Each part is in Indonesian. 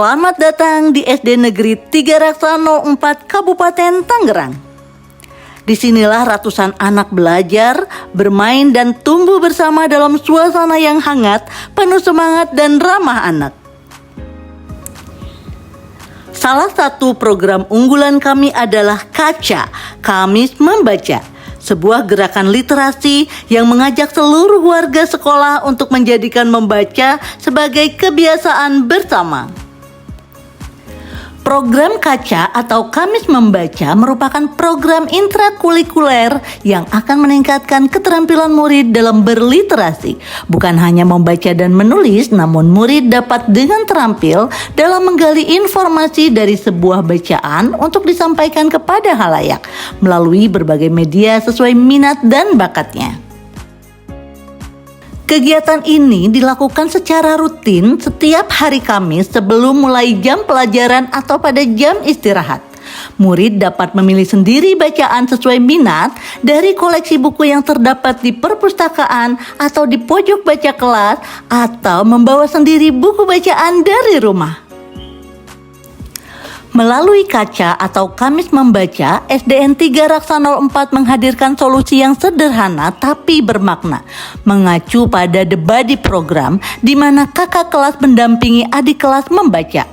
Selamat datang di SD Negeri 3 Raksa 04 Kabupaten Tangerang. Disinilah ratusan anak belajar, bermain dan tumbuh bersama dalam suasana yang hangat, penuh semangat dan ramah anak. Salah satu program unggulan kami adalah KACA, Kamis Membaca. Sebuah gerakan literasi yang mengajak seluruh warga sekolah untuk menjadikan membaca sebagai kebiasaan bersama. Program KACA atau Kamis Membaca merupakan program intrakurikuler yang akan meningkatkan keterampilan murid dalam berliterasi. Bukan hanya membaca dan menulis, namun murid dapat dengan terampil dalam menggali informasi dari sebuah bacaan untuk disampaikan kepada halayak melalui berbagai media sesuai minat dan bakatnya. Kegiatan ini dilakukan secara rutin setiap hari Kamis sebelum mulai jam pelajaran atau pada jam istirahat. Murid dapat memilih sendiri bacaan sesuai minat dari koleksi buku yang terdapat di perpustakaan atau di pojok baca kelas, atau membawa sendiri buku bacaan dari rumah. Melalui KACA atau Kamis Membaca, SDN 3 Raksa 04 menghadirkan solusi yang sederhana tapi bermakna, mengacu pada The Buddy program di mana kakak kelas mendampingi adik kelas membaca.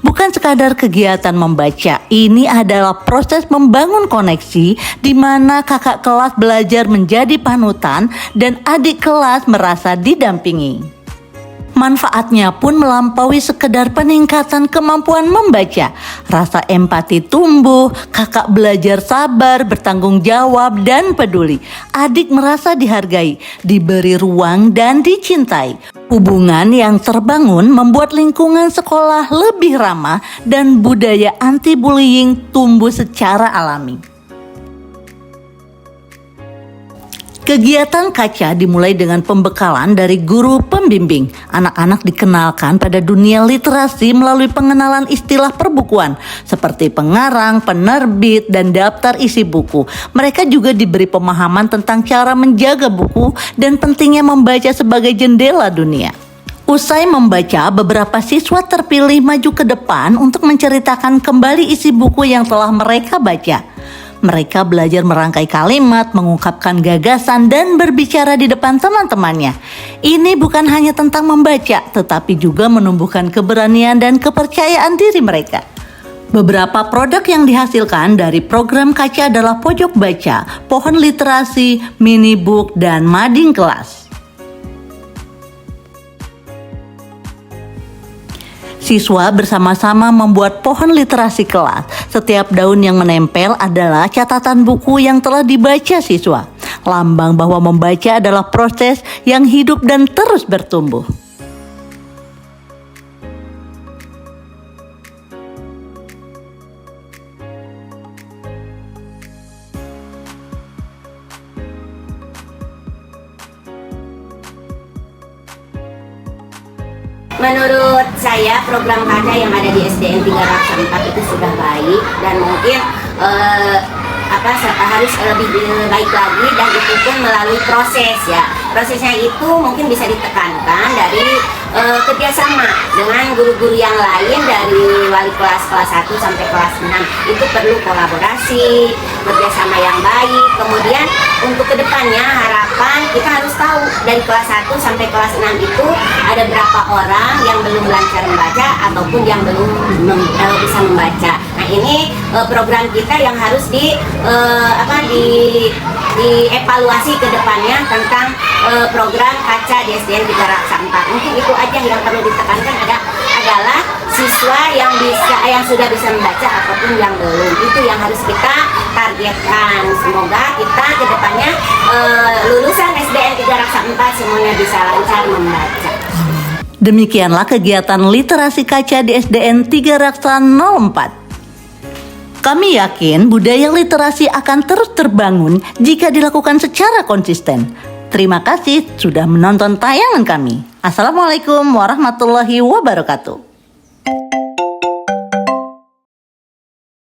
Bukan sekadar kegiatan membaca, ini adalah proses membangun koneksi di mana kakak kelas belajar menjadi panutan dan adik kelas merasa didampingi. Manfaatnya pun melampaui sekedar peningkatan kemampuan membaca. Rasa empati tumbuh, kakak belajar sabar, bertanggung jawab, dan peduli. Adik merasa dihargai, diberi ruang, dan dicintai. Hubungan yang terbangun membuat lingkungan sekolah lebih ramah dan budaya anti-bullying tumbuh secara alami. Kegiatan KACA dimulai dengan pembekalan dari guru pembimbing. Anak-anak dikenalkan pada dunia literasi melalui pengenalan istilah perbukuan seperti pengarang, penerbit, dan daftar isi buku. Mereka juga diberi pemahaman tentang cara menjaga buku dan pentingnya membaca sebagai jendela dunia. Usai membaca, beberapa siswa terpilih maju ke depan untuk menceritakan kembali isi buku yang telah mereka baca. Mereka belajar merangkai kalimat, mengungkapkan gagasan, dan berbicara di depan teman-temannya. Ini bukan hanya tentang membaca, tetapi juga menumbuhkan keberanian dan kepercayaan diri mereka. Beberapa produk yang dihasilkan dari program KACA adalah pojok baca, pohon literasi, mini book, dan mading kelas. Siswa bersama-sama membuat pohon literasi kelas. Setiap daun yang menempel adalah catatan buku yang telah dibaca siswa. Lambang bahwa membaca adalah proses yang hidup dan terus bertumbuh. Menurut saya program KACA yang ada di SDN 3 Raksa 4 itu sudah baik dan mungkin harus lebih baik lagi, dan itu pun melalui proses ya. Prosesnya itu mungkin bisa ditekankan dari kerjasama dengan guru-guru yang lain dari wali kelas 1 sampai kelas 6. Itu perlu kolaborasi, kerjasama yang baik. Kemudian untuk kedepannya harapan kita harus tahu dari kelas 1 sampai kelas 6 itu ada berapa orang yang belum lancar membaca ataupun yang belum bisa membaca. Nah ini program kita yang harus dievaluasi ke depannya tentang program KACA di SDN 3 Raksa 4. Mungkin itu aja yang perlu ditekankan adalah siswa yang sudah bisa membaca ataupun yang belum. Itu yang harus kita targetkan. Semoga kita ke depannya lulusan SDN 3 Raksa 4 semuanya bisa lancar membaca. Demikianlah kegiatan literasi KACA di SDN 3 Raksa 04. Kami yakin budaya literasi akan terus terbangun jika dilakukan secara konsisten. Terima kasih sudah menonton tayangan kami. Assalamualaikum warahmatullahi wabarakatuh.